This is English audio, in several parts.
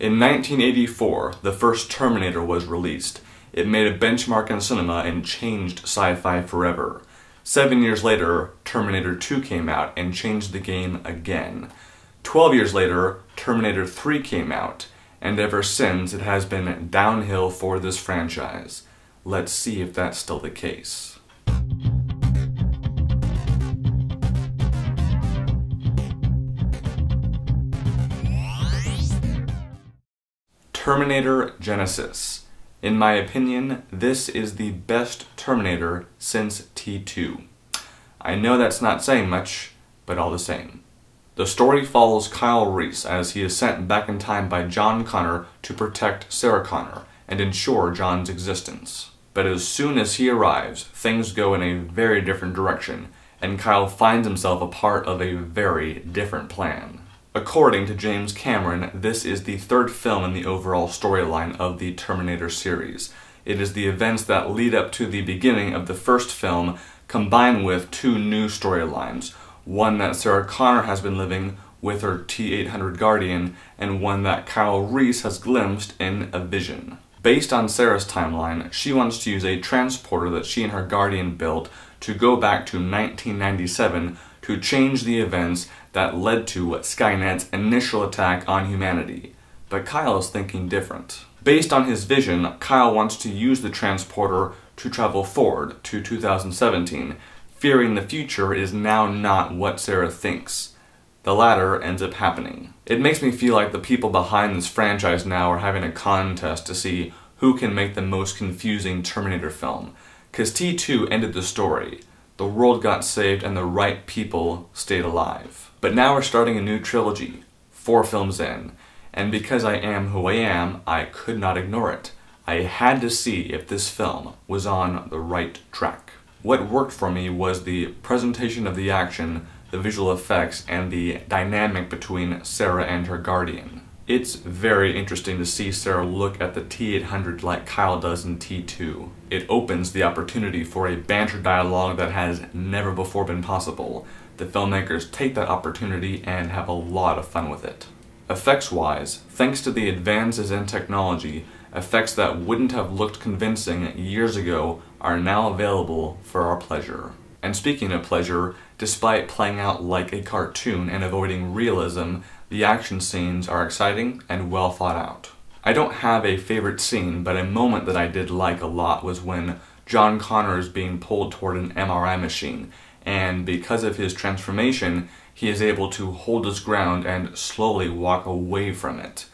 In 1984, the first Terminator was released. It made a benchmark in cinema and changed sci-fi forever. 7 years later, Terminator 2 came out and changed the game again. 12 years later, Terminator 3 came out, and ever since it has been downhill for this franchise. Let's see if that's still the case. Terminator Genisys. In my opinion, this is the best Terminator since T2. I know that's not saying much, but all the same. The story follows Kyle Reese as he is sent back in time by John Connor to protect Sarah Connor and ensure John's existence. But as soon as he arrives, things go in a very different direction, and Kyle finds himself a part of a very different plan. According to James Cameron, this is the third film in the overall storyline of the Terminator series. It is the events that lead up to the beginning of the first film combined with two new storylines, one that Sarah Connor has been living with her T-800 Guardian, and one that Kyle Reese has glimpsed in a vision. Based on Sarah's timeline, she wants to use a transporter that she and her Guardian built to go back to 1997 to change the events that led to Skynet's initial attack on humanity. But Kyle is thinking different. Based on his vision, Kyle wants to use the transporter to travel forward to 2017, fearing the future is now not what Sarah thinks. The latter ends up happening. It makes me feel like the people behind this franchise now are having a contest to see who can make the most confusing Terminator film. 'Cause T2 ended the story. The world got saved and the right people stayed alive. But now we're starting a new trilogy, 4 films in, and because I am who I am, I could not ignore it. I had to see if this film was on the right track. What worked for me was the presentation of the action, the visual effects, and the dynamic between Sarah and her Guardian. It's very interesting to see Sarah look at the T-800 like Kyle does in T2. It opens the opportunity for a banter dialogue that has never before been possible. The filmmakers take that opportunity and have a lot of fun with it. Effects-wise, thanks to the advances in technology, effects that wouldn't have looked convincing years ago are now available for our pleasure. And speaking of pleasure, despite playing out like a cartoon and avoiding realism, the action scenes are exciting and well thought out. I don't have a favorite scene, but a moment that I did like a lot was when John Connor is being pulled toward an MRI machine, and because of his transformation, he is able to hold his ground and slowly walk away from it.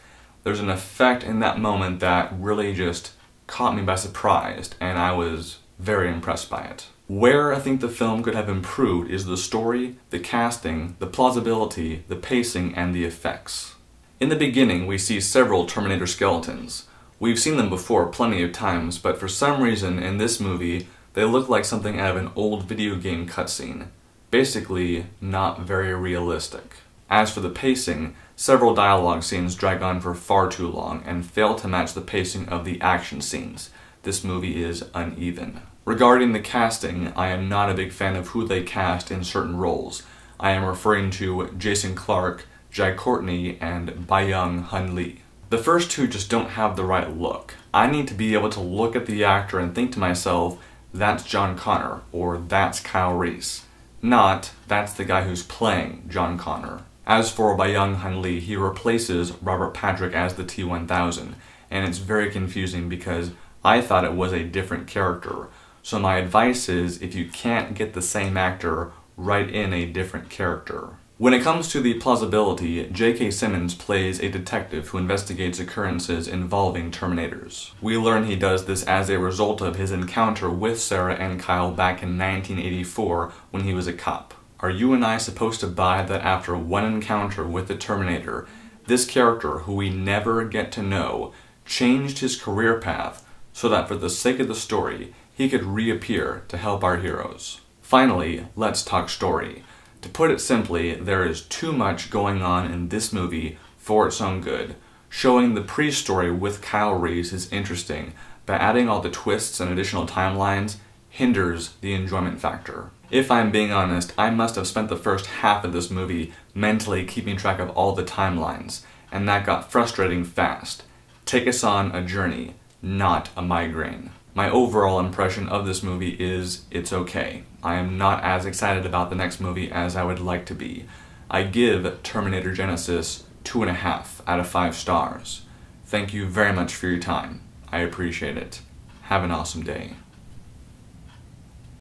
There's an effect in that moment that really just caught me by surprise, and I was very impressed by it. Where I think the film could have improved is the story, the casting, the plausibility, the pacing, and the effects. In the beginning, we see several Terminator skeletons. We've seen them before plenty of times, but for some reason in this movie, they look like something out of an old video game cutscene. Basically, not very realistic. As for the pacing, several dialogue scenes drag on for far too long and fail to match the pacing of the action scenes. This movie is uneven. Regarding the casting, I am not a big fan of who they cast in certain roles. I am referring to Jason Clarke, Jai Courtney, and Byung Hun Lee. The first two just don't have the right look. I need to be able to look at the actor and think to myself, that's John Connor, or that's Kyle Reese. Not, that's the guy who's playing John Connor. As for Byung Hun Lee, he replaces Robert Patrick as the T-1000, and it's very confusing because I thought it was a different character. So my advice is, if you can't get the same actor, write in a different character. When it comes to the plausibility, J.K. Simmons plays a detective who investigates occurrences involving Terminators. We learn he does this as a result of his encounter with Sarah and Kyle back in 1984 when he was a cop. Are you and I supposed to buy that after one encounter with the Terminator, this character, who we never get to know, changed his career path so that for the sake of the story, he could reappear to help our heroes? Finally, let's talk story. To put it simply, there is too much going on in this movie for its own good. Showing the pre-story with Kyle Reese is interesting, but adding all the twists and additional timelines hinders the enjoyment factor. If I'm being honest, I must have spent the first half of this movie mentally keeping track of all the timelines, and that got frustrating fast. Take us on a journey, not a migraine. My overall impression of this movie is it's okay. I am not as excited about the next movie as I would like to be. I give Terminator Genisys 2.5 out of 5 stars. Thank you very much for your time. I appreciate it. Have an awesome day.